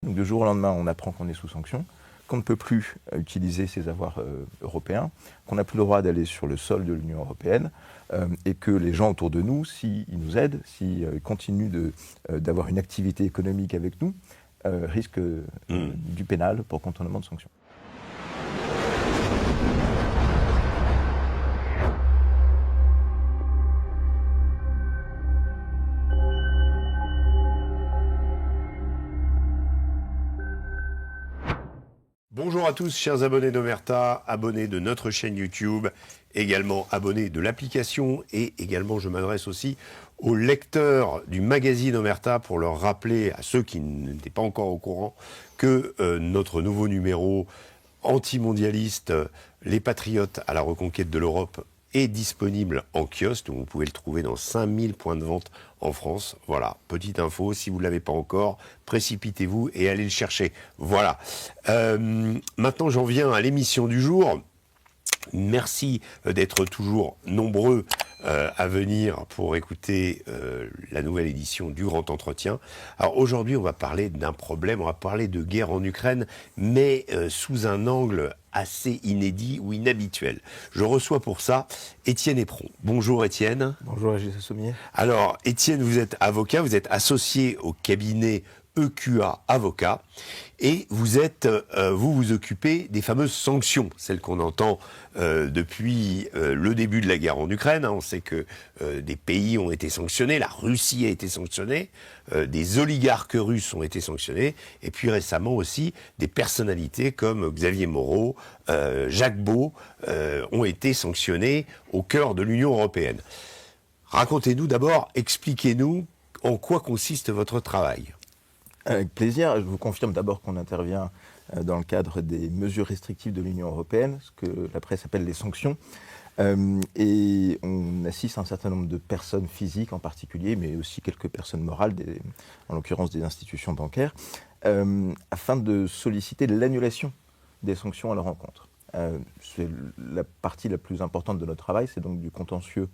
Donc du jour au lendemain, on apprend qu'on est sous sanction, qu'on ne peut plus utiliser ses avoirs européens, qu'on n'a plus le droit d'aller sur le sol de l'Union européenne, et que les gens autour de nous, s'ils nous aident, s'ils continuent d'avoir une activité économique avec nous, risquent du pénal pour contournement de sanctions. Bonjour à tous, chers abonnés d'Omerta, abonnés de notre chaîne YouTube, également abonnés de l'application et également je m'adresse aussi aux lecteurs du magazine Omerta pour leur rappeler à ceux qui n'étaient pas encore au courant que notre nouveau numéro antimondialiste, Les Patriotes à la reconquête de l'Europe, est disponible en kiosque, donc vous pouvez le trouver dans 5000 points de vente en France. Voilà, petite info, si vous ne l'avez pas encore, précipitez-vous et allez le chercher. Voilà. Maintenant, j'en viens à l'émission du jour. Merci d'être toujours nombreux à venir pour écouter la nouvelle édition du Grand Entretien. Alors aujourd'hui, on va parler d'un problème, on va parler de guerre en Ukraine, mais sous un angle assez inédit ou inhabituel. Je reçois pour ça Étienne Éperon. Bonjour Étienne. Bonjour Régis Sommier. Alors Étienne, vous êtes avocat, vous êtes associé au cabinet EQA Avocat et vous vous occupez des fameuses sanctions, celles qu'on entend depuis le début de la guerre en Ukraine. On sait que des pays ont été sanctionnés, la Russie a été sanctionnée, des oligarques russes ont été sanctionnés, et puis récemment aussi des personnalités comme Xavier Moreau, Jacques Beau ont été sanctionnés au cœur de l'Union européenne. Racontez-nous d'abord, expliquez-nous en quoi consiste votre travail. Avec plaisir. Je vous confirme d'abord qu'on intervient dans le cadre des mesures restrictives de l'Union européenne, ce que la presse appelle les sanctions. Et on assiste à un certain nombre de personnes physiques en particulier, mais aussi quelques personnes morales, en l'occurrence des institutions bancaires, afin de solliciter l'annulation des sanctions à leur encontre. C'est la partie la plus importante de notre travail, c'est donc du contentieux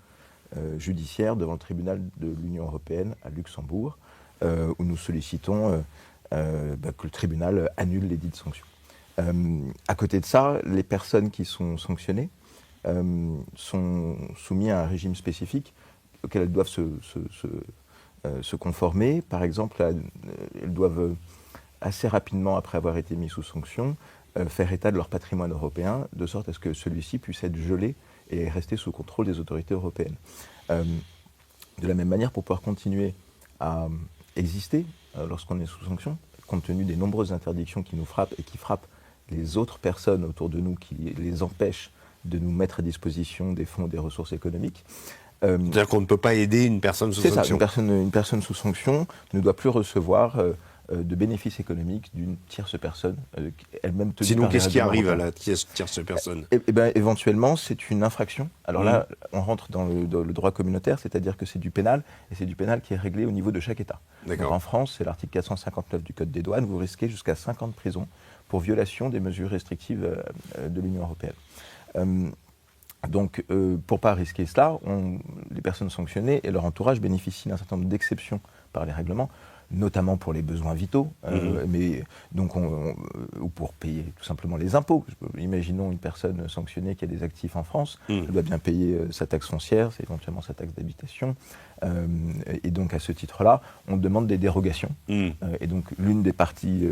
judiciaire devant le tribunal de l'Union européenne à Luxembourg, où nous sollicitons que le tribunal annule les dites sanctions. À côté de ça, les personnes qui sont sanctionnées sont soumises à un régime spécifique auquel elles doivent se conformer. Par exemple, elles doivent assez rapidement, après avoir été mises sous sanction, faire état de leur patrimoine européen, de sorte à ce que celui-ci puisse être gelé et rester sous contrôle des autorités européennes. De la même manière, pour pouvoir continuer à exister lorsqu'on est sous sanction, compte tenu des nombreuses interdictions qui nous frappent et qui frappent les autres personnes autour de nous, qui les empêchent de nous mettre à disposition des fonds, des ressources économiques. C'est-à-dire qu'on ne peut pas aider une personne sous sanction. C'est ça, une personne sous sanction ne doit plus recevoir de bénéfices économiques d'une tierce personne, elle-même tenue. Sinon, par qu'est-ce qui arrive à européen. la tierce personne ? Éventuellement, c'est une infraction. Alors là, on rentre dans le droit communautaire, c'est-à-dire que c'est du pénal, et c'est du pénal qui est réglé au niveau de chaque État. Donc, en France, c'est l'article 459 du Code des douanes, vous risquez jusqu'à 5 ans de prison pour violation des mesures restrictives de l'Union européenne. Donc, pour ne pas risquer cela, les personnes sanctionnées et leur entourage bénéficient d'un certain nombre d'exceptions par les règlements, notamment pour les besoins vitaux, mais donc ou pour payer tout simplement les impôts. Imaginons une personne sanctionnée qui a des actifs en France, elle doit bien payer sa taxe foncière, c'est éventuellement sa taxe d'habitation, et donc à ce titre-là, on demande des dérogations. Et donc l'une des parties,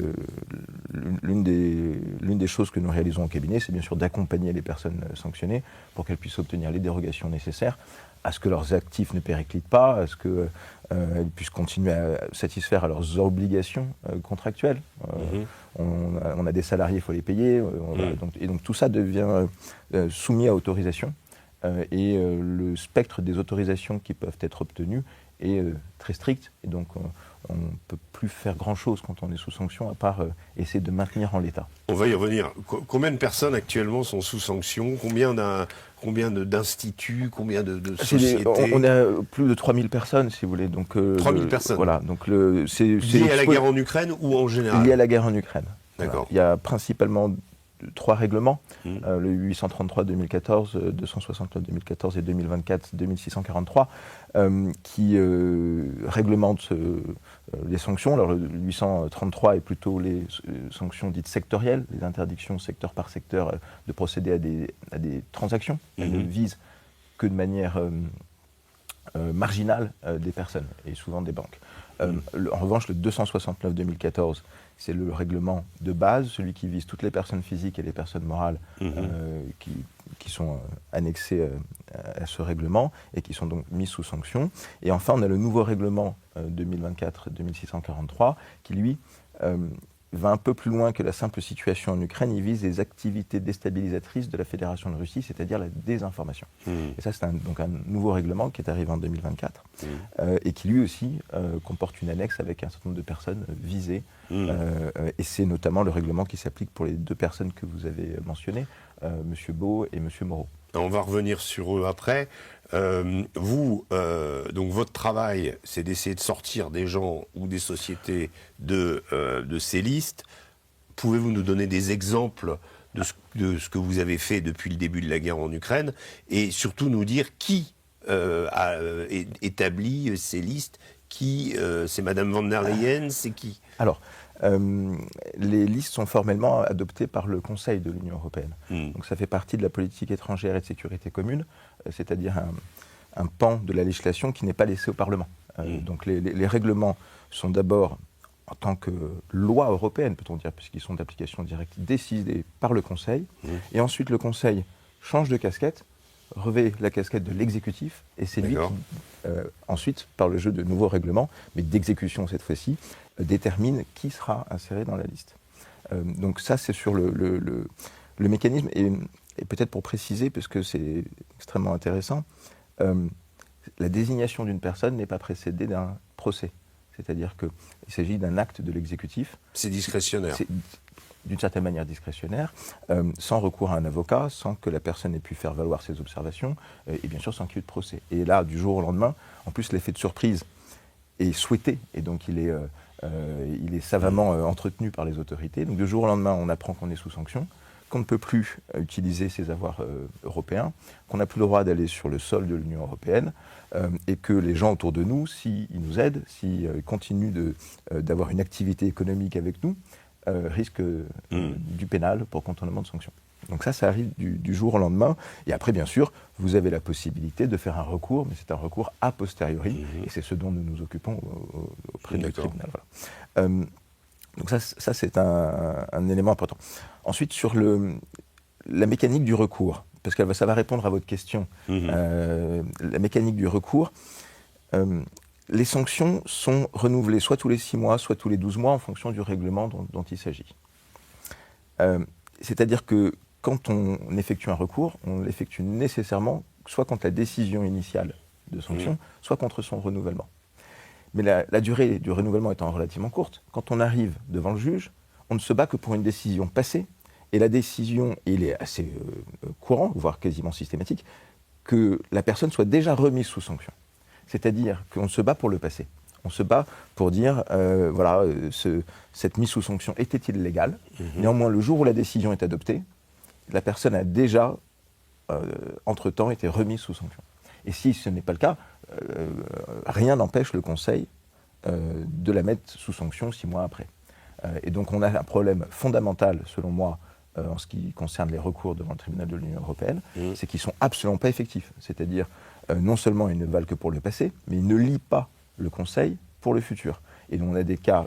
l'une des choses que nous réalisons au cabinet, c'est bien sûr d'accompagner les personnes sanctionnées pour qu'elles puissent obtenir les dérogations nécessaires à ce que leurs actifs ne périclitent pas, à ce qu'elles puissent continuer à satisfaire à leurs obligations contractuelles. On a des salariés, il faut les payer, et donc tout ça devient soumis à autorisation. Et le spectre des autorisations qui peuvent être obtenues est très strict, et donc on ne peut plus faire grand-chose quand on est sous sanction, à part essayer de maintenir en l'état. On va y revenir. Combien de personnes actuellement sont sous sanction ? Combien d'instituts ? Combien de sociétés ? On a plus de 3000 personnes, si vous voulez. 3000 personnes. Voilà. Donc c'est lié à la guerre en Ukraine ou en général ? Lié à la guerre en Ukraine. D'accord. Voilà. Il y a principalement 3 règlements, le 833-2014, 269-2014 et 2024-2643, qui réglementent les sanctions. Alors le 833 est plutôt les sanctions dites sectorielles, les interdictions secteur par secteur de procéder à des transactions. Elles ne visent que de manière marginale des personnes, et souvent des banques. En revanche, le 269-2014, c'est le règlement de base, celui qui vise toutes les personnes physiques et les personnes morales qui sont annexées à ce règlement et qui sont donc mises sous sanction. Et enfin, on a le nouveau règlement 2024-2643 qui, lui, va un peu plus loin que la simple situation en Ukraine. Il vise les activités déstabilisatrices de la Fédération de Russie, c'est-à-dire la désinformation. Et ça, c'est donc un nouveau règlement qui est arrivé en 2024 et qui, lui aussi, comporte une annexe avec un certain nombre de personnes visées. Et c'est notamment le règlement qui s'applique pour les 2 personnes que vous avez mentionnées, M. Beau et M. Moreau. On va revenir sur eux après. Donc votre travail, c'est d'essayer de sortir des gens ou des sociétés de ces listes. Pouvez-vous nous donner des exemples de ce que vous avez fait depuis le début de la guerre en Ukraine et surtout nous dire qui a établi ces listes? C'est Madame von der Leyen, c'est qui? Alors, les listes sont formellement adoptées par le Conseil de l'Union européenne. Donc ça fait partie de la politique étrangère et de sécurité commune, c'est-à-dire un pan de la législation qui n'est pas laissé au Parlement. Donc les règlements sont d'abord, en tant que loi européenne, peut-on dire, puisqu'ils sont d'application directe, décidés par le Conseil. Et ensuite, le Conseil change de casquette, revêt la casquette de l'exécutif, et c'est lui qui, ensuite, par le jeu de nouveaux règlements, mais d'exécution cette fois-ci, détermine qui sera inséré dans la liste. Donc ça, c'est sur le mécanisme, et peut-être pour préciser, parce que c'est extrêmement intéressant, la désignation d'une personne n'est pas précédée d'un procès. C'est-à-dire qu'il s'agit d'un acte de l'exécutif. C'est discrétionnaire. C'est d'une certaine manière discrétionnaire, sans recours à un avocat, sans que la personne ait pu faire valoir ses observations, et bien sûr sans qu'il y ait eu de procès. Et là, du jour au lendemain, en plus l'effet de surprise est souhaité, et donc il est savamment entretenu par les autorités. Donc du jour au lendemain, on apprend qu'on est sous sanction, qu'on ne peut plus utiliser ses avoirs européens, qu'on n'a plus le droit d'aller sur le sol de l'Union européenne, et que les gens autour de nous, s'ils nous aident, s'ils continuent d'avoir une activité économique avec nous, risquent du pénal pour contournement de sanctions. Donc ça arrive du jour au lendemain. Et après, bien sûr, vous avez la possibilité de faire un recours, mais c'est un recours a posteriori, et c'est ce dont nous nous occupons auprès du tribunal. Voilà. Donc ça c'est un élément important. Ensuite, sur la mécanique du recours, parce que ça va répondre à votre question, la mécanique du recours, les sanctions sont renouvelées soit tous les 6 mois, soit tous les 12 mois, en fonction du règlement dont il s'agit. C'est-à-dire que quand on effectue un recours, on l'effectue nécessairement soit contre la décision initiale de sanction, soit contre son renouvellement. Mais la durée du renouvellement étant relativement courte, quand on arrive devant le juge, on ne se bat que pour une décision passée, et la décision, il est assez courant, voire quasiment systématique, que la personne soit déjà remise sous sanction. C'est-à-dire qu'on se bat pour le passé. On se bat pour dire, cette mise sous sanction était-il légale? Néanmoins, le jour où la décision est adoptée, la personne a déjà, entre-temps, été remise sous sanction. Et si ce n'est pas le cas, rien n'empêche le Conseil de la mettre sous sanction 6 mois après. Et donc on a un problème fondamental, selon moi, en ce qui concerne les recours devant le tribunal de l'Union européenne, c'est qu'ils ne sont absolument pas effectifs. C'est-à-dire, non seulement ils ne valent que pour le passé, mais ils ne lient pas le Conseil pour le futur. Et donc on a des cas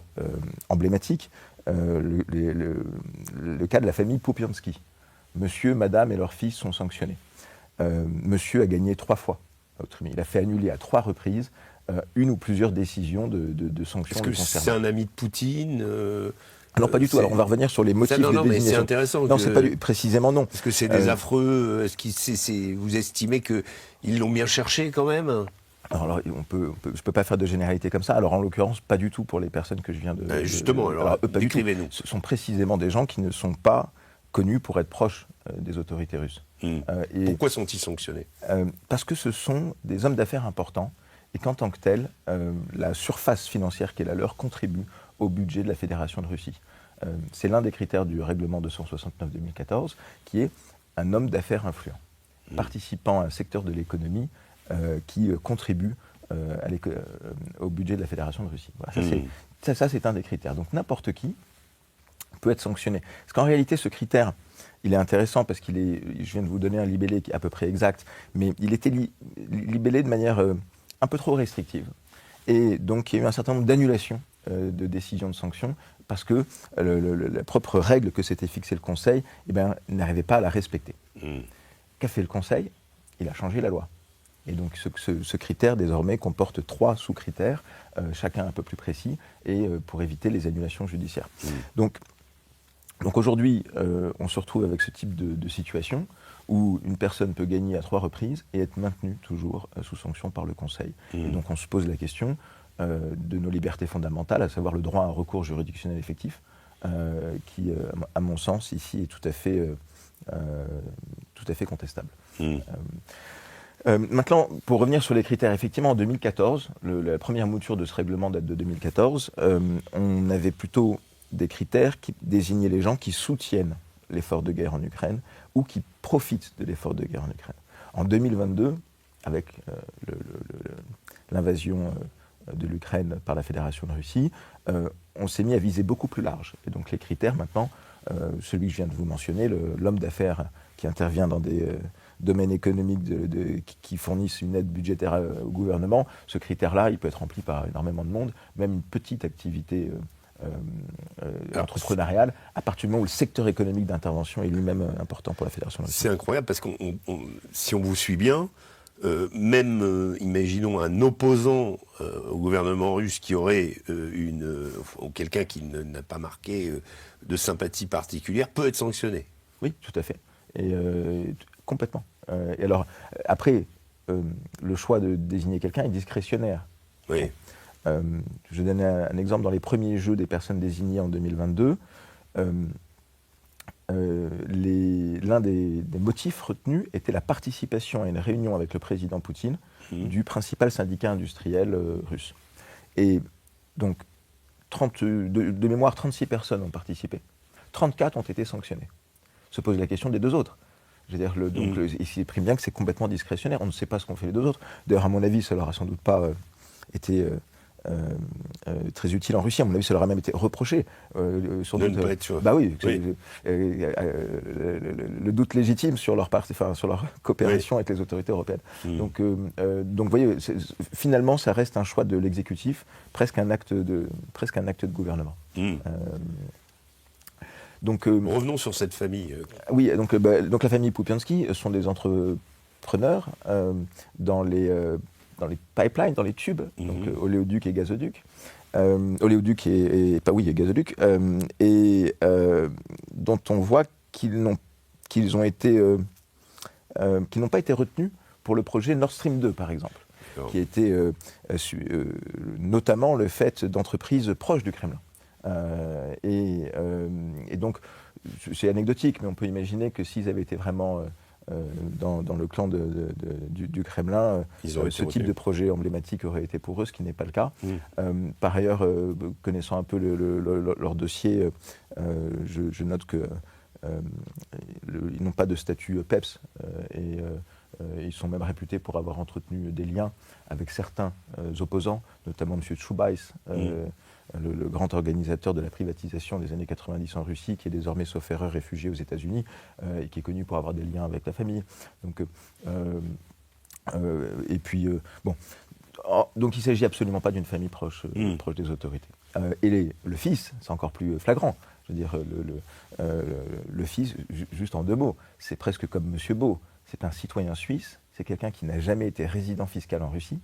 emblématiques, le cas de la famille Popiansky. Monsieur, madame et leur fils sont sanctionnés. Monsieur a gagné 3 fois. Il a fait annuler à 3 reprises une ou plusieurs décisions de sanctions. Est-ce que c'est un ami de Poutine non, pas du tout. Alors, on va revenir sur les motifs de désignation. Mais c'est intéressant. Non, c'est pas précisément non. Est-ce que c'est des affreux? Vous estimez qu'ils l'ont bien cherché quand même? Alors, je ne peux pas faire de généralité comme ça. Alors, en l'occurrence, pas du tout pour les personnes que je viens de... Justement, alors décrivez-nous. Ce sont précisément des gens qui ne sont pas connus pour être proches des autorités russes. Pourquoi sont-ils sanctionnés? Parce que ce sont des hommes d'affaires importants et qu'en tant que tels, la surface financière qui est la leur contribue au budget de la Fédération de Russie. C'est l'un des critères du règlement 269-2014, qui est un homme d'affaires influent, participant à un secteur de l'économie qui contribue au budget de la Fédération de Russie. Voilà, ça, c'est un des critères. Donc n'importe qui peut être sanctionné. Parce qu'en réalité, ce critère, il est intéressant parce je viens de vous donner un libellé qui est à peu près exact, mais il était libellé de manière un peu trop restrictive. Et donc, il y a eu un certain nombre d'annulations de décisions de sanctions parce que la propre règle que s'était fixée le Conseil n'arrivait pas à la respecter. Qu'a fait le Conseil? Il a changé la loi. Et donc ce critère, désormais, comporte 3 sous-critères, chacun un peu plus précis, et pour éviter les annulations judiciaires. Donc aujourd'hui, on se retrouve avec ce type de situation où une personne peut gagner à 3 reprises et être maintenue toujours sous sanction par le Conseil. Et donc on se pose la question de nos libertés fondamentales, à savoir le droit à un recours juridictionnel effectif, qui, à mon sens, ici, est tout à fait contestable. Maintenant, pour revenir sur les critères, effectivement, en 2014, la première mouture de ce règlement date de 2014, on avait plutôt des critères qui désignaient les gens qui soutiennent l'effort de guerre en Ukraine ou qui profitent de l'effort de guerre en Ukraine. En 2022, avec l'invasion de l'Ukraine par la Fédération de Russie, on s'est mis à viser beaucoup plus large. Et donc les critères, maintenant, celui que je viens de vous mentionner, l'homme d'affaires qui intervient dans des domaines économiques qui fournissent une aide budgétaire au gouvernement, ce critère-là, il peut être rempli par énormément de monde, même une petite activité entrepreneuriale, à partir du moment où le secteur économique d'intervention est lui-même important pour la Fédération de Russie. C'est incroyable parce que si on vous suit bien, imaginons un opposant au gouvernement russe qui aurait ou quelqu'un qui n'a pas marqué de sympathie particulière peut être sanctionné. Oui, tout à fait. Et complètement. Et alors, après, le choix de désigner quelqu'un est discrétionnaire. Oui. Je donne un exemple. Dans les premiers jeux des personnes désignées en 2022, l'un des motifs retenus était la participation à une réunion avec le président Poutine du principal syndicat industriel russe. Et donc, de mémoire, 36 personnes ont participé. 34 ont été sanctionnées. Se pose la question des 2 autres. Je veux dire, il exprime bien que c'est complètement discrétionnaire. On ne sait pas ce qu'ont fait les 2 autres. D'ailleurs, à mon avis, ça leur a sans doute pas été très utile en Russie. À mon avis, ça leur a même été reproché. Bah oui. Le doute légitime sur leur sur leur coopération avec les autorités européennes. Donc, vous voyez, finalement, ça reste un choix de l'exécutif, presque un acte de gouvernement. Donc, revenons sur cette famille. Oui, donc la famille Poupiansky sont des entrepreneurs dans les pipelines, dans les tubes, donc oléoduc et gazoduc. Oléoduc et gazoduc, dont on voit qu'ils n'ont pas été retenus pour le projet Nord Stream 2, par exemple, qui était notamment le fait d'entreprises proches du Kremlin. Et donc, c'est anecdotique, mais on peut imaginer que s'ils avaient été vraiment dans le clan du Kremlin, ce type de projet emblématique aurait été pour eux, ce qui n'est pas le cas. Par ailleurs, connaissant un peu leur dossier, je note qu'ils n'ont pas de statut PEPS et ils sont même réputés pour avoir entretenu des liens avec certains opposants, notamment M. Tchoubais, le grand organisateur de la privatisation des années 90 en Russie, qui est désormais, sauf erreur, réfugié aux États-Unis et qui est connu pour avoir des liens avec la famille. Donc, donc il ne s'agit absolument pas d'une famille proche des autorités. Et le fils, c'est encore plus flagrant. Je veux dire, le fils, juste en 2 mots, c'est presque comme M. Beau. C'est un citoyen suisse, c'est quelqu'un qui n'a jamais été résident fiscal en Russie.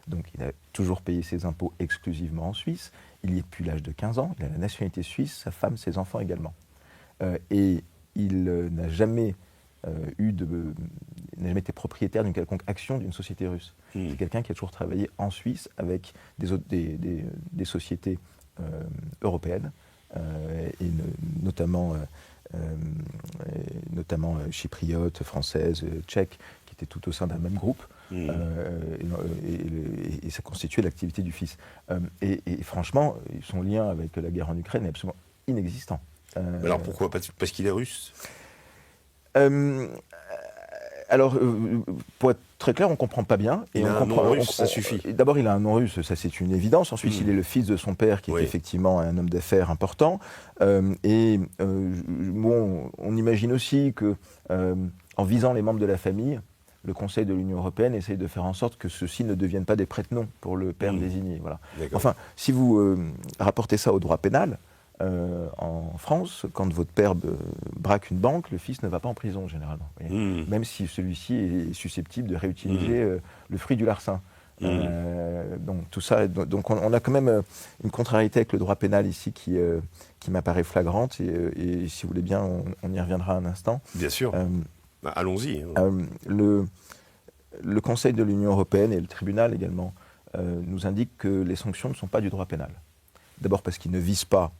Donc il a toujours payé ses impôts exclusivement en Suisse. Il y est depuis l'âge de 15 ans, il a la nationalité suisse, sa femme, ses enfants également. Et il n'a jamais été propriétaire d'une quelconque action d'une société russe. C'est quelqu'un qui a toujours travaillé en Suisse avec des sociétés européennes, et notamment chypriotes, françaises, tchèques, qui étaient tout au sein d'un même groupe. et ça constituait l'activité du fils. Et franchement, son lien avec la guerre en Ukraine est absolument inexistant. Alors pourquoi? Parce qu'il est russe? Alors, pour être très clair, on ne comprend pas bien. Il a un nom russe, ça suffit. D'abord, il a un nom russe, ça c'est une évidence. Ensuite, il est le fils de son père, qui est effectivement un homme d'affaires important. On imagine aussi que, en visant les membres de la famille, le Conseil de l'Union européenne essaye de faire en sorte que ceux-ci ne deviennent pas des prête-noms pour le père désigné. Voilà. Enfin, si vous rapportez ça au droit pénal, en France, quand votre père braque une banque, le fils ne va pas en prison généralement, même si celui-ci est susceptible de réutiliser le fruit du larcin. Donc tout ça, donc on a quand même une contrariété avec le droit pénal ici qui m'apparaît flagrante et si vous voulez bien, on y reviendra un instant. Bien sûr. Allons-y. Le Conseil de l'Union européenne et le tribunal également nous indiquent que les sanctions ne sont pas du droit pénal. D'abord parce qu'ils ne visent pas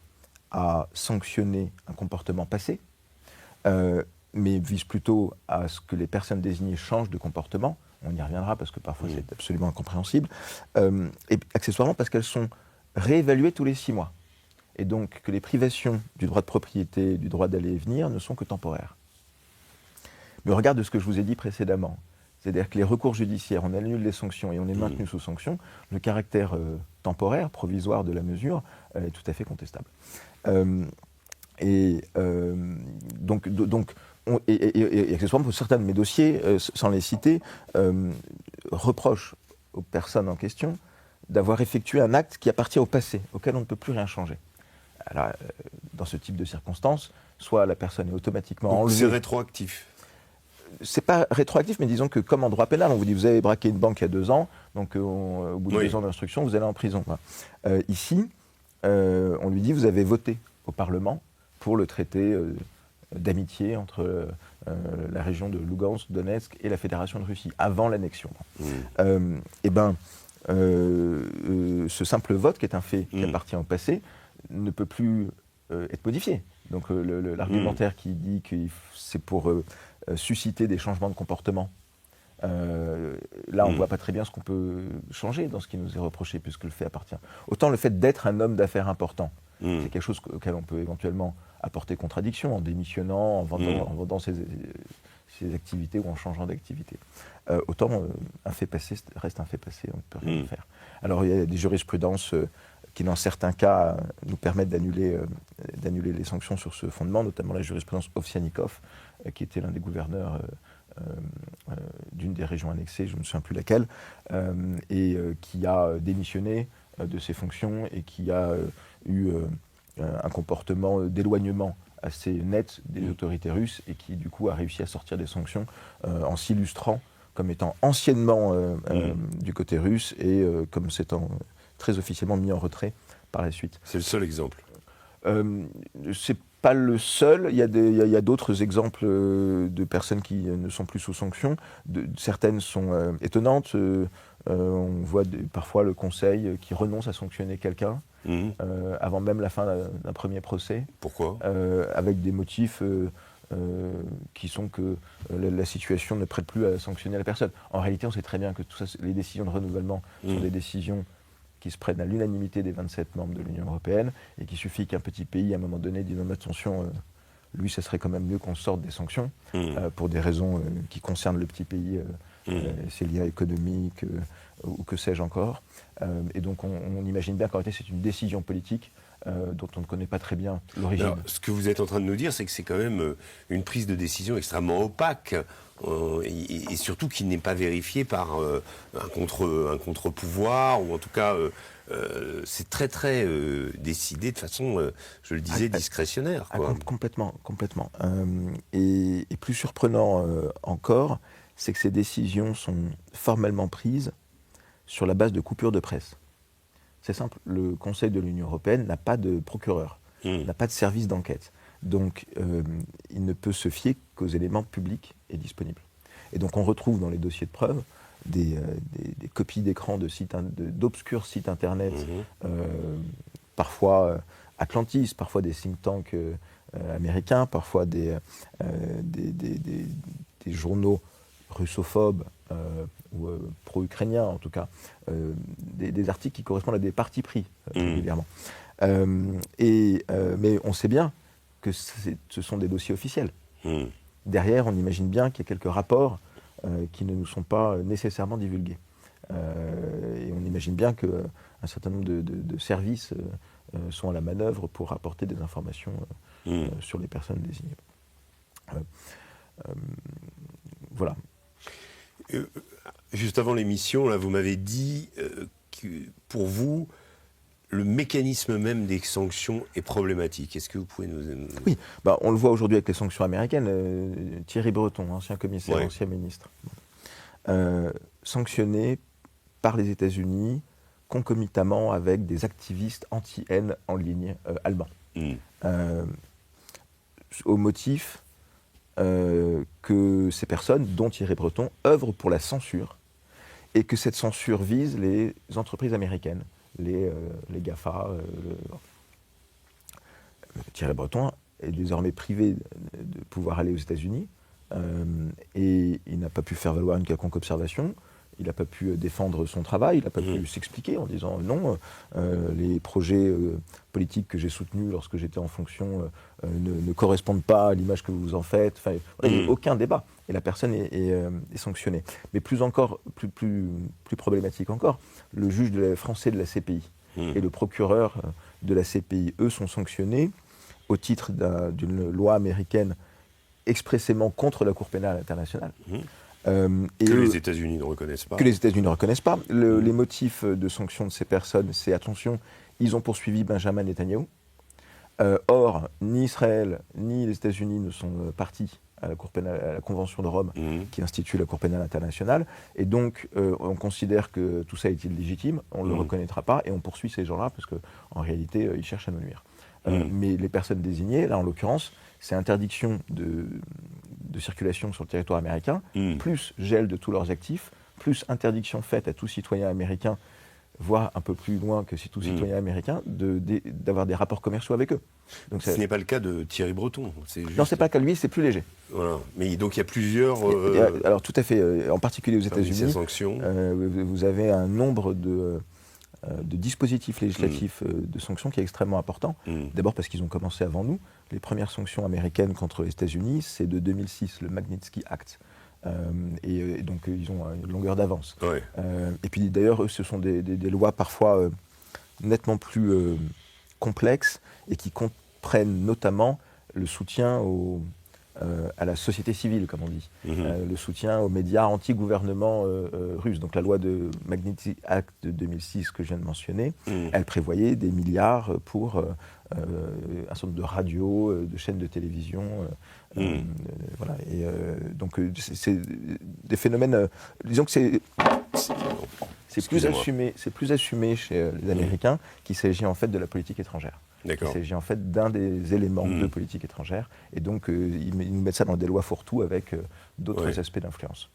à sanctionner un comportement passé, mais vise plutôt à ce que les personnes désignées changent de comportement. On y reviendra parce que parfois c'est absolument incompréhensible. Et accessoirement parce qu'elles sont réévaluées tous les 6 mois. Et donc que les privations du droit de propriété, du droit d'aller et venir ne sont que temporaires. Mais au regard de ce que je vous ai dit précédemment, c'est-à-dire que les recours judiciaires, on annule les sanctions et on est maintenu sous sanction, le caractère temporaire, provisoire de la mesure est tout à fait contestable. Et accessoirement, pour certains de mes dossiers, sans les citer, reprochent aux personnes en question d'avoir effectué un acte qui appartient au passé, auquel on ne peut plus rien changer. Alors, dans ce type de circonstances, soit la personne est automatiquement enlevée. C'est rétroactif. C'est pas rétroactif, mais disons que comme en droit pénal, on vous dit vous avez braqué une banque il y a 2 ans, donc au bout de 2 ans d'instruction, vous allez en prison. Ici, on lui dit vous avez voté au Parlement pour le traité d'amitié entre la région de Lugansk, Donetsk et la Fédération de Russie, avant l'annexion. Ce simple vote, qui est un fait qui appartient au passé, ne peut plus être modifié. Donc l'argumentaire qui dit que c'est pour susciter des changements de comportement, là on ne voit pas très bien ce qu'on peut changer dans ce qui nous est reproché, puisque le fait appartient. Autant le fait d'être un homme d'affaires important, c'est quelque chose auquel on peut éventuellement apporter contradiction en démissionnant, en vendant ses activités ou en changeant d'activité. Autant un fait passé reste un fait passé, on ne peut rien faire. Alors il y a des jurisprudences qui dans certains cas nous permettent d'annuler les sanctions sur ce fondement, notamment la jurisprudence Ovsianikov, qui était l'un des gouverneurs d'une des régions annexées, je ne me souviens plus laquelle, et qui a démissionné de ses fonctions et qui a eu un comportement d'éloignement assez net des autorités russes et qui du coup a réussi à sortir des sanctions en s'illustrant comme étant anciennement du côté russe et comme s'étant très officiellement mis en retrait par la suite. C'est le seul exemple. C'est pas le seul. Il y a d'autres exemples de personnes qui ne sont plus sous sanction. Certaines sont étonnantes. On voit parfois le Conseil qui renonce à sanctionner quelqu'un avant même la fin d'un premier procès. Pourquoi ? Avec des motifs qui sont que la situation ne prête plus à sanctionner la personne. En réalité, on sait très bien que tout ça, les décisions de renouvellement sont des décisions qui se prennent à l'unanimité des 27 membres de l'Union européenne et qu'il suffit qu'un petit pays, à un moment donné, dise non, attention, lui, ça serait quand même mieux qu'on sorte des sanctions pour des raisons qui concernent le petit pays, ses liens économiques ou que sais-je encore. Et donc, on imagine bien qu'en réalité, c'est une décision politique dont on ne connaît pas très bien l'origine. Alors, ce que vous êtes en train de nous dire, c'est que c'est quand même une prise de décision extrêmement opaque et surtout qui n'est pas vérifiée par un contre-pouvoir, ou en tout cas, c'est très très décidé de façon, je le disais, discrétionnaire. Quoi. Complètement. Et plus surprenant encore, c'est que ces décisions sont formellement prises sur la base de coupures de presse. C'est simple, le Conseil de l'Union européenne n'a pas de procureur, n'a pas de service d'enquête. Donc, il ne peut se fier qu'aux éléments publics et disponibles. Et donc, on retrouve dans les dossiers de preuve des copies d'écran d'obscurs sites internet, parfois Atlantis, parfois des think tanks américains, parfois des journaux russophobes ou pro-ukrainiens en tout cas, des articles qui correspondent à des partis pris régulièrement. Mais on sait bien que ce sont des dossiers officiels. Derrière, on imagine bien qu'il y a quelques rapports qui ne nous sont pas nécessairement divulgués. Et on imagine bien qu'un certain nombre de services sont à la manœuvre pour apporter des informations sur les personnes désignées. Voilà. Juste avant l'émission, là, vous m'avez dit que pour vous, le mécanisme même des sanctions est problématique. Est-ce que vous pouvez nous... Oui, on le voit aujourd'hui avec les sanctions américaines. Thierry Breton, ancien commissaire, ancien ministre, sanctionné par les États-Unis concomitamment avec des activistes anti-haine en ligne allemands. Au motif que ces personnes, dont Thierry Breton, œuvrent pour la censure et que cette censure vise les entreprises américaines, les GAFA. Thierry Breton est désormais privé de pouvoir aller aux États-Unis et il n'a pas pu faire valoir une quelconque observation. Il n'a pas pu défendre son travail, il n'a pas pu s'expliquer en disant non, les projets politiques que j'ai soutenus lorsque j'étais en fonction ne correspondent pas à l'image que vous en faites. Enfin, il n'y a aucun débat et la personne est sanctionnée. Mais plus problématique encore, le juge français de la CPI et le procureur de la CPI, eux, sont sanctionnés au titre d'une loi américaine expressément contre la Cour pénale internationale. Que les États-Unis ne reconnaissent pas. Que les États-Unis ne reconnaissent pas. Les motifs de sanction de ces personnes, c'est attention, ils ont poursuivi Benjamin Netanyahou. Or, ni Israël ni les États-Unis ne sont partis à la Cour pénale, à la Convention de Rome qui institue la Cour pénale internationale. Et donc, on considère que tout ça est illégitime, on ne le reconnaîtra pas et on poursuit ces gens-là parce qu'en réalité, ils cherchent à nous nuire. Mais les personnes désignées, là en l'occurrence, c'est interdiction de circulation sur le territoire américain, plus gel de tous leurs actifs, plus interdiction faite à tout citoyen américain, voire un peu plus loin que tout citoyen américain, d'avoir des rapports commerciaux avec eux. Donc, ce n'est pas le cas de Thierry Breton. Non, ce n'est pas le cas de lui, c'est plus léger. Voilà. Mais donc il y a plusieurs... alors tout à fait, en particulier aux États-Unis, vous avez un nombre de dispositifs législatifs de sanctions qui est extrêmement important. D'abord parce qu'ils ont commencé avant nous. Les premières sanctions américaines contre les États-Unis, c'est de 2006, le Magnitsky Act. Et donc ils ont une longueur d'avance. Et puis d'ailleurs, eux, ce sont des lois parfois nettement plus complexes et qui comprennent notamment le soutien à la société civile, comme on dit, le soutien aux médias anti-gouvernement russes. Donc la loi de Magnitsky Act de 2006 que je viens de mentionner, elle prévoyait des milliards pour un certain nombre de radios, de chaînes de télévision. Voilà. Et donc c'est des phénomènes. Disons que c'est plus assumé chez les Américains qu'il s'agit en fait de la politique étrangère. Il s'agit en fait d'un des éléments de politique étrangère. Et donc, ils nous mettent ça dans des lois fourre-tout avec d'autres aspects d'influence.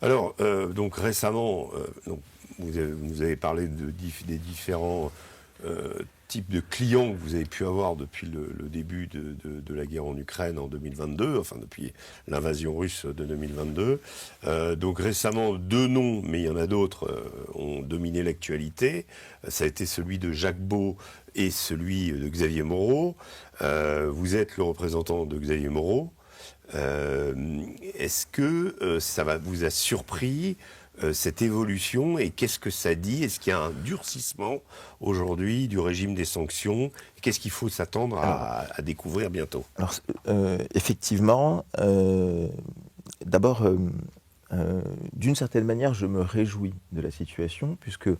Alors, donc récemment, vous avez parlé des différents types de clients que vous avez pu avoir depuis le début de la guerre en Ukraine en 2022, enfin depuis l'invasion russe de 2022. Donc récemment, deux noms, mais il y en a d'autres, ont dominé l'actualité. Ça a été celui de Jacques Beau et celui de Xavier Moreau. Vous êtes le représentant de Xavier Moreau. Est-ce que ça vous a surpris cette évolution et qu'est-ce que ça dit? Est-ce qu'il y a un durcissement aujourd'hui du régime des sanctions? Qu'est-ce qu'il faut s'attendre à découvrir bientôt? Alors, effectivement, d'abord, d'une certaine manière, je me réjouis de la situation puisque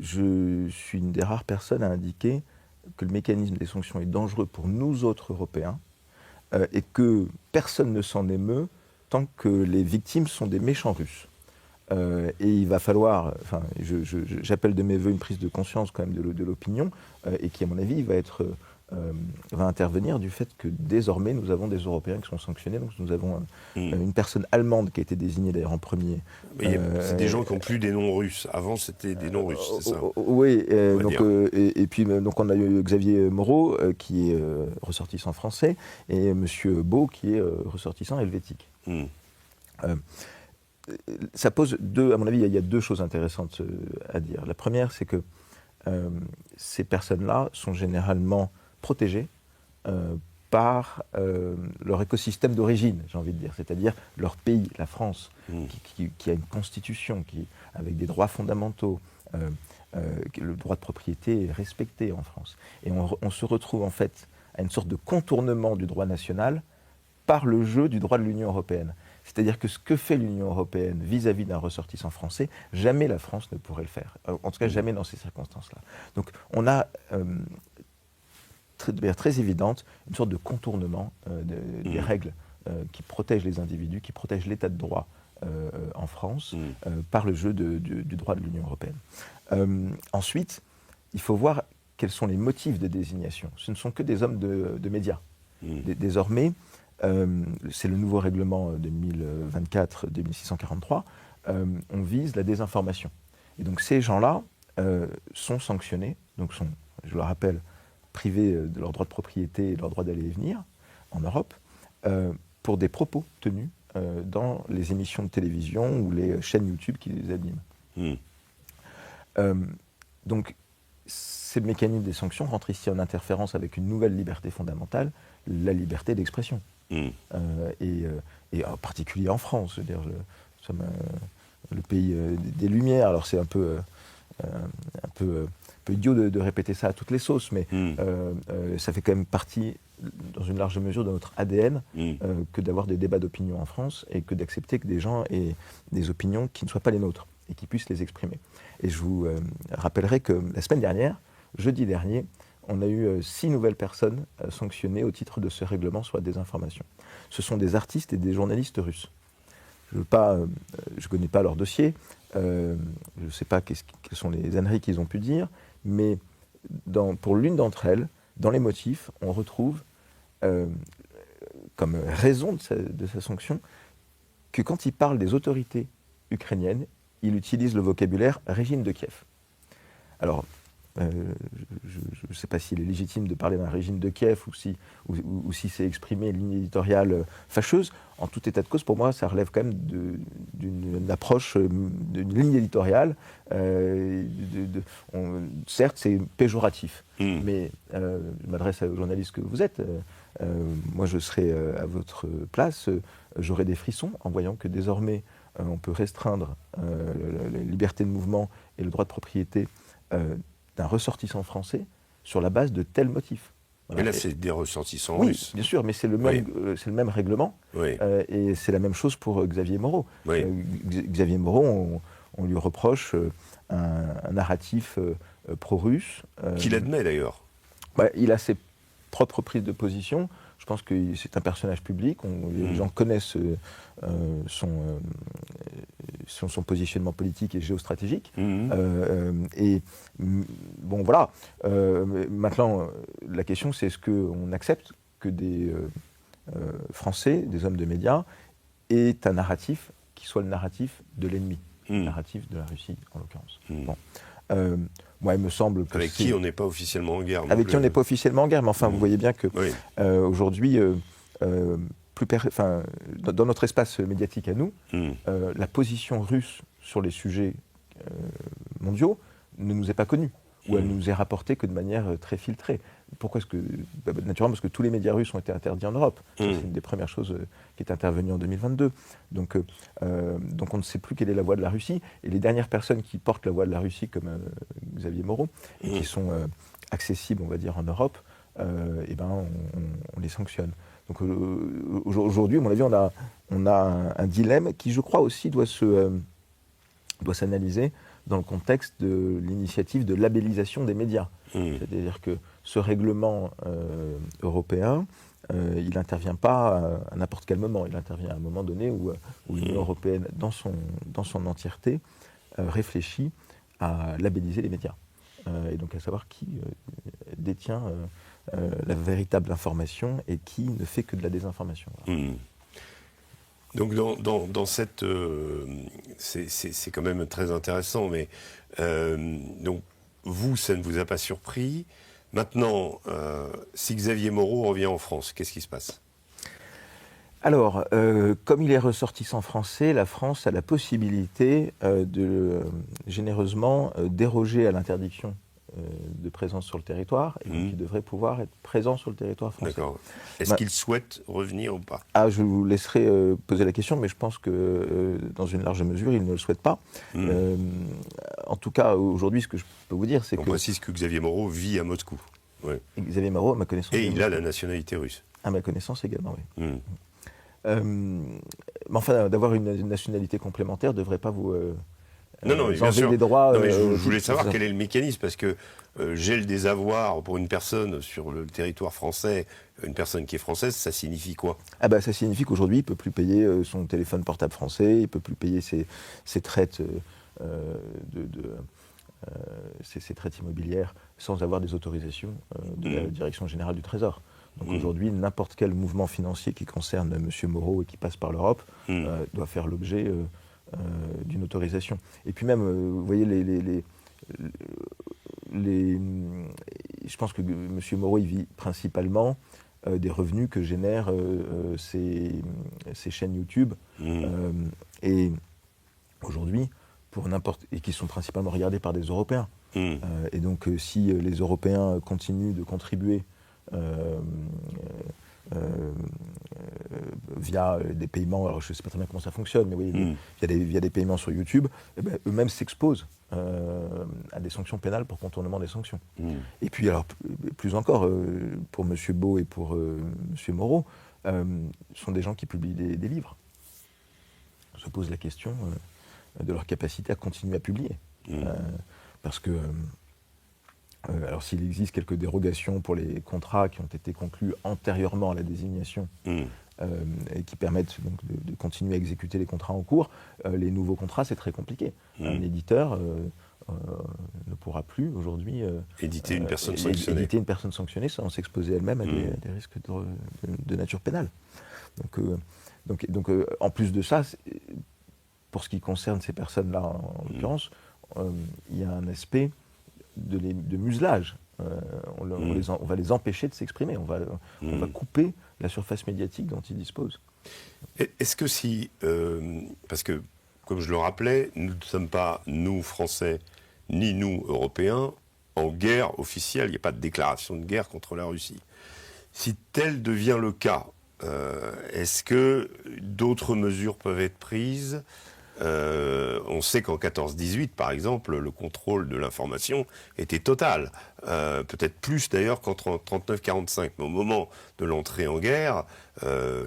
je suis une des rares personnes à indiquer que le mécanisme des sanctions est dangereux pour nous autres Européens et que personne ne s'en émeut tant que les victimes sont des méchants Russes. Et il va falloir, enfin, j'appelle de mes voeux une prise de conscience quand même de l'opinion et qui, à mon avis, va intervenir du fait que désormais nous avons des Européens qui sont sanctionnés. Donc nous avons une personne allemande qui a été désignée d'ailleurs en premier. C'est des gens qui n'ont plus des noms russes. Avant c'était des noms russes, c'est ça? Oui, et puis donc on a eu Xavier Moreau qui est ressortissant français et Monsieur Beau qui est ressortissant helvétique. Ça pose à mon avis, il y a deux choses intéressantes à dire. La première, c'est que ces personnes-là sont généralement protégées par leur écosystème d'origine, j'ai envie de dire, c'est-à-dire leur pays, la France, qui a une constitution, avec des droits fondamentaux. Le droit de propriété est respecté en France. Et on se retrouve en fait à une sorte de contournement du droit national par le jeu du droit de l'Union européenne. C'est-à-dire que ce que fait l'Union européenne vis-à-vis d'un ressortissant français, jamais la France ne pourrait le faire. En tout cas, jamais dans ces circonstances-là. Donc on a, de manière très évidente, une sorte de contournement des règles qui protègent les individus, qui protègent l'état de droit en France, par le jeu du droit de l'Union européenne. Ensuite, il faut voir quels sont les motifs de désignation. Ce ne sont que des hommes de médias. Désormais, c'est le nouveau règlement 2024-2643, on vise la désinformation. Et donc ces gens-là sont sanctionnés, donc sont, je le rappelle, privés de leur droit de propriété et de leur droit d'aller et venir en Europe, pour des propos tenus dans les émissions de télévision ou les chaînes YouTube qui les animent. Donc ces mécanismes des sanctions rentrent ici en interférence avec une nouvelle liberté fondamentale, la liberté d'expression. Et en particulier en France, je veux dire, nous sommes le pays des Lumières. Alors c'est un peu idiot de répéter ça à toutes les sauces, mais ça fait quand même partie, dans une large mesure, de notre ADN que d'avoir des débats d'opinion en France et que d'accepter que des gens aient des opinions qui ne soient pas les nôtres et qui puissent les exprimer. Et je vous rappellerai que la semaine dernière, jeudi dernier, on a eu 6 nouvelles personnes sanctionnées au titre de ce règlement sur la désinformation. Ce sont des artistes et des journalistes russes. Je ne connais pas leur dossier, je ne sais pas quelles sont les âneries qu'ils ont pu dire, mais pour l'une d'entre elles, dans les motifs, on retrouve comme raison de sa sanction que quand il parle des autorités ukrainiennes, il utilise le vocabulaire « régime de Kiev ». Alors, je ne sais pas s'il est légitime de parler d'un régime de Kiev ou si c'est exprimé une ligne éditoriale fâcheuse. En tout état de cause, pour moi, ça relève quand même d'une approche, d'une ligne éditoriale. Certes, c'est péjoratif, mais je m'adresse aux journalistes que vous êtes. Moi, je serais à votre place, j'aurais des frissons en voyant que désormais, on peut restreindre la liberté de mouvement et le droit de propriété d'un ressortissant français sur la base de tels motifs. Voilà. Mais là, c'est des ressortissants Oui, russes. bien sûr, mais c'est le même règlement. Et c'est la même chose pour Xavier Moreau. Xavier Moreau, on lui reproche un narratif pro-russe. Qu'il admet d'ailleurs. Il a ses propres prises de position. Je pense que c'est un personnage public. Les gens connaissent son positionnement politique et géostratégique. Et bon, voilà. Maintenant, la question, c'est est-ce qu'on accepte que des Français, des hommes de médias, aient un narratif qui soit le narratif de l'ennemi, le narratif de la Russie, en l'occurrence. Bon. Moi, il me semble que avec qui on n'est pas officiellement en guerre. Avec qui on n'est pas officiellement en guerre, mais enfin, vous voyez bien que aujourd'hui, dans notre espace médiatique à nous, la position russe sur les sujets mondiaux ne nous est pas connue, ou elle ne nous est rapportée que de manière très filtrée. Pourquoi est-ce que naturellement, parce que tous les médias russes ont été interdits en Europe. C'est une des premières choses qui est intervenue en 2022. Donc on ne sait plus quelle est la voix de la Russie. Et les dernières personnes qui portent la voix de la Russie, comme Xavier Moreau, et qui sont accessibles, on va dire, en Europe, on les sanctionne. Donc aujourd'hui, à mon avis, on a un dilemme qui, je crois aussi, doit s'analyser dans le contexte de l'initiative de labellisation des médias. C'est-à-dire que ce règlement européen, il n'intervient pas à n'importe quel moment. Il intervient à un moment donné où l'Union européenne, dans son entièreté, réfléchit à labelliser les médias. Et donc à savoir qui détient la véritable information et qui ne fait que de la désinformation. Voilà. Donc dans cette... c'est quand même très intéressant, mais donc vous, ça ne vous a pas surpris. Maintenant, si Xavier Moreau revient en France, qu'est-ce qui se passe ? Alors, comme il est ressortissant français, la France a la possibilité de généreusement déroger à l'interdiction de présence sur le territoire, et donc il devrait pouvoir être présent sur le territoire français. D'accord. Est-ce qu'il souhaite revenir ou pas? Ah, je vous laisserai poser la question, mais je pense que dans une large mesure, il ne le souhaite pas. En tout cas, aujourd'hui, ce que je peux vous dire, c'est que... On précise que Xavier Moreau vit à Moscou. Ouais. Xavier Moreau, à ma connaissance... Et il a la nationalité russe. À ma connaissance également, oui. Mais enfin, d'avoir une nationalité complémentaire ne devrait pas vous... non, bien sûr. Des droits, non, mais je voulais savoir quel est le mécanisme, parce que gel des avoirs pour une personne sur le territoire français, une personne qui est française, ça signifie quoi? Ah bah, ça signifie qu'aujourd'hui, il ne peut plus payer son téléphone portable français, il ne peut plus payer ses traites, ses traites immobilières sans avoir des autorisations de la Direction générale du Trésor. Donc aujourd'hui, n'importe quel mouvement financier qui concerne M. Moreau et qui passe par l'Europe doit faire l'objet d'une autorisation. Et puis même, vous voyez, je pense que M. Moreau, il vit principalement des revenus que génèrent ces chaînes YouTube. Et aujourd'hui, et qui sont principalement regardées par des Européens. Et donc, si les Européens continuent de contribuer via des paiements, alors je ne sais pas très bien comment ça fonctionne, mais oui, via des paiements sur YouTube, eh ben, eux-mêmes s'exposent à des sanctions pénales pour contournement des sanctions. Et puis, alors, plus encore, pour M. Beau et pour M. Moreau, sont des gens qui publient des livres. On se pose la question de leur capacité à continuer à publier. Parce que... alors s'il existe quelques dérogations pour les contrats qui ont été conclus antérieurement à la désignation et qui permettent donc de continuer à exécuter les contrats en cours, les nouveaux contrats, c'est très compliqué. Un éditeur ne pourra plus aujourd'hui éditer une personne sanctionnée. Éditer une personne sanctionnée sans s'exposer elle-même à des risques de nature pénale. Donc en plus de ça, pour ce qui concerne ces personnes-là en l'occurrence, il y a un aspect de muselage. On va les empêcher de s'exprimer. On va couper la surface médiatique dont ils disposent. Est-ce que parce que, comme je le rappelais, nous ne sommes pas, nous, Français, ni nous, Européens, en guerre officielle. Il n'y a pas de déclaration de guerre contre la Russie. Si tel devient le cas, est-ce que d'autres mesures peuvent être prises ? On sait qu'en 14-18, par exemple, le contrôle de l'information était total. Peut-être plus d'ailleurs qu'en 39-45. Mais au moment de l'entrée en guerre,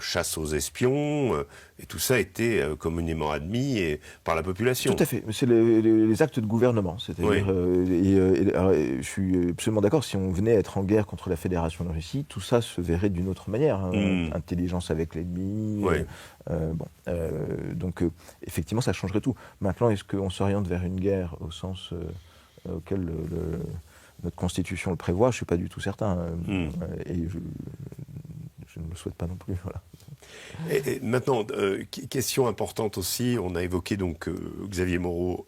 chasse aux espions, et tout ça était communément admis par la population. Tout à fait. C'est les actes de gouvernement. C'est-à-dire, je suis absolument d'accord, si on venait être en guerre contre la Fédération de Russie, tout ça se verrait d'une autre manière. Intelligence avec l'ennemi. Donc, effectivement, ça changerait tout. Maintenant, est-ce qu'on s'oriente vers une guerre au sens auquel notre Constitution le prévoit? Je ne suis pas du tout certain. Et je ne le souhaite pas non plus. Voilà. Et maintenant, question importante aussi, on a évoqué donc Xavier Moreau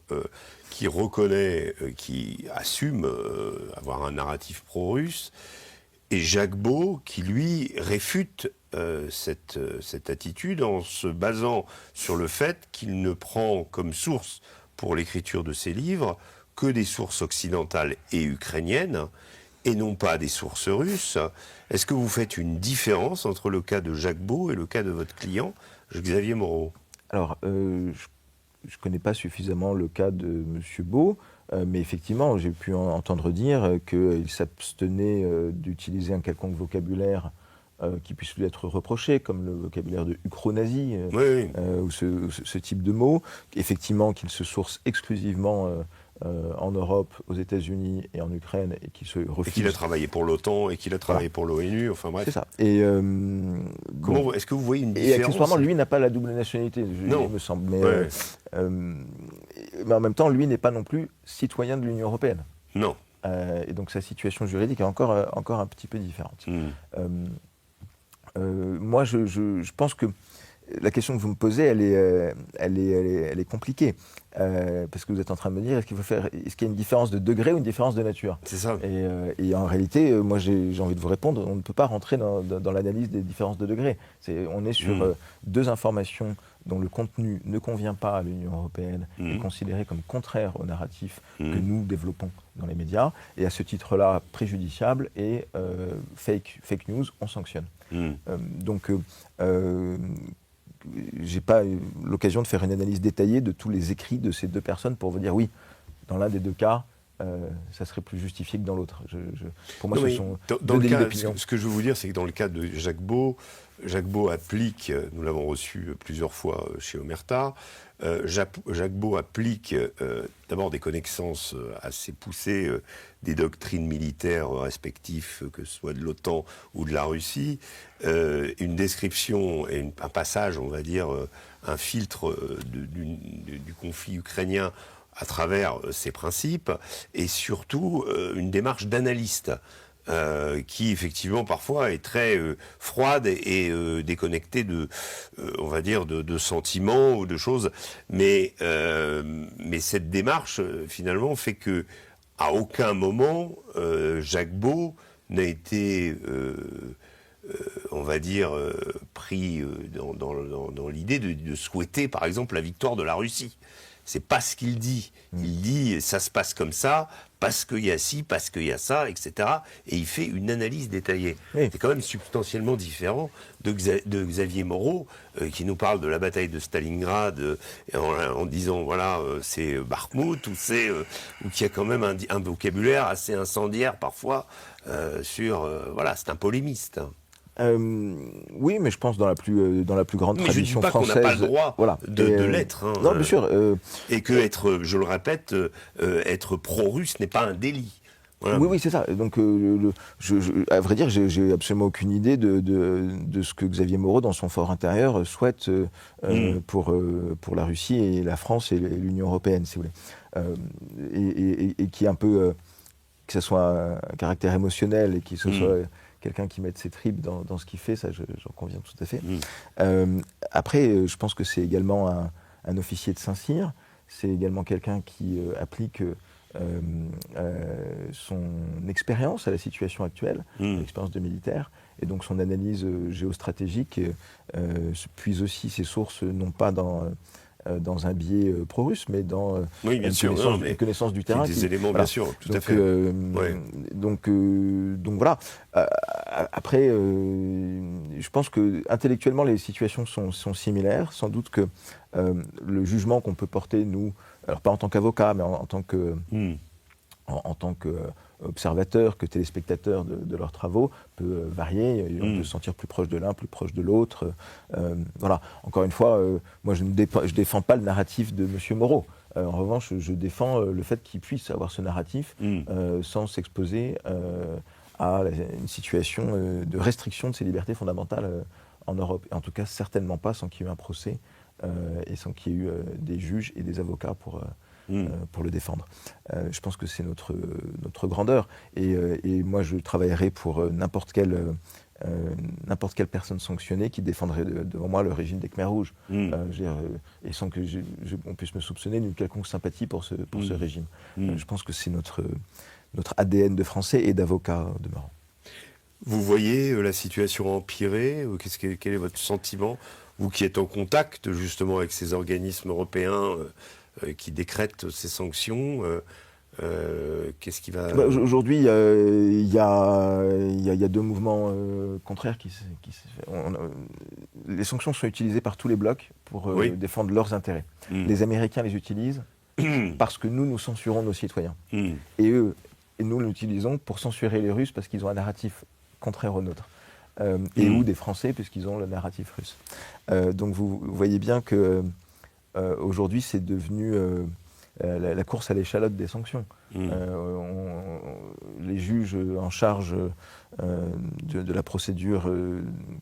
qui reconnaît, qui assume avoir un narratif pro-russe, et Jacques Beau qui, lui, réfute cette attitude en se basant sur le fait qu'il ne prend comme source pour l'écriture de ses livres que des sources occidentales et ukrainiennes, et non pas des sources russes. Est-ce que vous faites une différence entre le cas de Jacques Beau et le cas de votre client, Xavier Moreau? Alors, je ne connais pas suffisamment le cas de M. Beau, mais effectivement, j'ai pu entendre dire qu'il s'abstenait d'utiliser un quelconque vocabulaire qui puisse lui être reproché, comme le vocabulaire de ukro-nazi, ou ce type de mots. Effectivement, qu'il se source exclusivement en Europe, aux États-Unis et en Ukraine, et qui se refuse. Et qu'il a travaillé pour l'OTAN, et qu'il a travaillé pour l'ONU, enfin bref. C'est ça. Et est-ce que vous voyez une différence? Et accessoirement, lui n'a pas la double nationalité, il me semble. Mais en même temps, lui n'est pas non plus citoyen de l'Union européenne. Non. Et donc sa situation juridique est encore un petit peu différente. Moi, je pense que la question que vous me posez, elle est compliquée. Parce que vous êtes en train de me dire, est-ce qu'il y a une différence de degré ou une différence de nature? C'est ça. Et en réalité, moi j'ai envie de vous répondre, on ne peut pas rentrer dans l'analyse des différences de degré. On est sur deux informations dont le contenu ne convient pas à l'Union européenne, est considéré comme contraire au narratif que nous développons dans les médias, et à ce titre-là, préjudiciable et fake news, on sanctionne. Donc, j'ai pas eu l'occasion de faire une analyse détaillée de tous les écrits de ces deux personnes pour vous dire oui, dans l'un des deux cas, ça serait plus justifié que dans l'autre. Pour moi, ce sont deux délits d'opinion. Ce que je veux vous dire, c'est que dans le cas de Jacques Beau applique, nous l'avons reçu plusieurs fois chez Omerta, Jacques Beau applique d'abord des connaissances assez poussées des doctrines militaires respectives, que ce soit de l'OTAN ou de la Russie, une description et un passage, on va dire, un filtre du conflit ukrainien à travers ces principes, et surtout une démarche d'analyste. Qui effectivement parfois est très froide et déconnectée on va dire, de sentiments ou de choses, mais cette démarche finalement fait que à aucun moment Jacques Beau n'a été on va dire pris dans l'idée de souhaiter par exemple la victoire de la Russie. C'est pas ce qu'il dit. Il dit ça se passe comme ça, parce qu'il y a ci, parce qu'il y a ça, etc. Et il fait une analyse détaillée. Oui. C'est quand même substantiellement différent de Xavier Moreau, qui nous parle de la bataille de Stalingrad en disant voilà, c'est Bakhmout, ou qui a quand même un vocabulaire assez incendiaire parfois sur voilà, c'est un polémiste. Oui, mais je pense dans la plus grande tradition française. Je ne dis pas qu'on n'a pas le droit de l'être. Hein, non, bien sûr. Et que je le répète, être pro-russe n'est pas un délit. Voilà. Oui, c'est ça. Donc, à vrai dire, j'ai absolument aucune idée de ce que Xavier Moreau, dans son fort intérieur, souhaite pour la Russie et la France et l'Union européenne, si vous voulez. Et qui est un peu, que ce soit un caractère émotionnel et que ce soit quelqu'un qui mette ses tripes dans ce qu'il fait, ça j'en conviens tout à fait. Après, je pense que c'est également un officier de Saint-Cyr, c'est également quelqu'un qui applique son expérience à la situation actuelle, l'expérience de militaire, et donc son analyse géostratégique puise aussi ses sources non pas dans un biais pro-russe, mais dans une connaissance du terrain. Des éléments, voilà. Bien sûr, tout à fait. Donc voilà. Après, je pense que intellectuellement, les situations sont similaires. Sans doute que le jugement qu'on peut porter, nous, alors pas en tant qu'avocat, mais en tant que observateur, que téléspectateur de leurs travaux, peut varier. On peut se sentir plus proche de l'un, plus proche de l'autre. Voilà. Encore une fois, moi je défends pas le narratif de M. Moreau. En revanche, je défends le fait qu'il puisse avoir ce narratif sans s'exposer à une situation de restriction de ses libertés fondamentales en Europe. Et en tout cas, certainement pas sans qu'il y ait eu un procès et sans qu'il y ait eu des juges et des avocats pour le défendre. Je pense que c'est notre grandeur. Et moi, je travaillerai pour n'importe quelle personne sanctionnée qui défendrait devant moi le régime des Khmers rouges. Et sans que on puisse me soupçonner d'une quelconque sympathie pour ce régime. Je pense que c'est notre ADN de Français et d'avocat demeurant. Vous voyez la situation empirer? Quel est votre sentiment? Vous qui êtes en contact justement avec ces organismes européens qui décrètent ces sanctions, qu'est-ce qui va... Aujourd'hui, il y a deux mouvements contraires les sanctions sont utilisées par tous les blocs pour défendre leurs intérêts. Les Américains les utilisent parce que nous censurons nos citoyens. Et nous l'utilisons pour censurer les Russes parce qu'ils ont un narratif contraire au nôtre. Ou des Français puisqu'ils ont le narratif russe. Donc vous voyez bien que aujourd'hui c'est devenu la course à l'échalote des sanctions. Les juges en charge de la procédure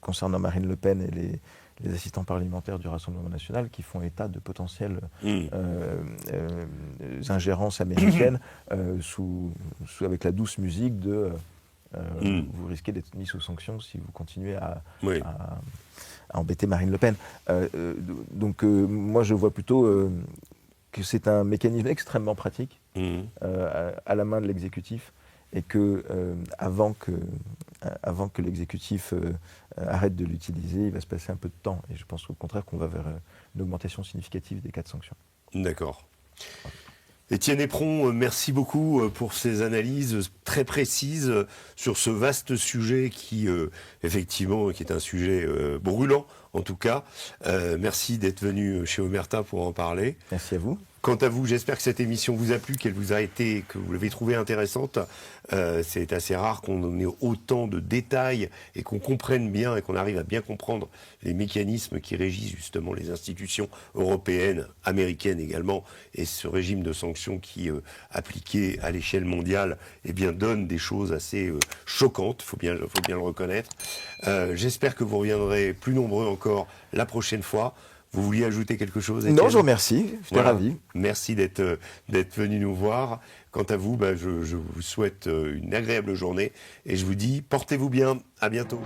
concernant Marine Le Pen et les assistants parlementaires du Rassemblement national qui font état de potentielles ingérences américaines avec la douce musique de vous risquez d'être mis sous sanction si vous continuez à embêter Marine Le Pen. Moi, je vois plutôt que c'est un mécanisme extrêmement pratique à la main de l'exécutif, et que avant que l'exécutif arrête de l'utiliser, il va se passer un peu de temps. Et je pense au contraire qu'on va vers une augmentation significative des cas de sanctions. D'accord. Étienne Éperon, merci beaucoup pour ces analyses très précises sur ce vaste sujet qui, effectivement, qui est un sujet brûlant, en tout cas. Merci d'être venu chez Omerta pour en parler. Merci à vous. Quant à vous, j'espère que cette émission vous a plu, que vous l'avez trouvée intéressante. C'est assez rare qu'on ait autant de détails et qu'on comprenne bien et qu'on arrive à bien comprendre les mécanismes qui régissent justement les institutions européennes, américaines également, et ce régime de sanctions qui, appliqué à l'échelle mondiale, eh bien, donne des choses assez choquantes, faut bien le reconnaître. J'espère que vous reviendrez plus nombreux encore la prochaine fois. Vous vouliez ajouter quelque chose, Étienne ? Non, je vous remercie. J'étais ravi. Merci d'être venu nous voir. Quant à vous, je vous souhaite une agréable journée et je vous dis, portez-vous bien. À bientôt.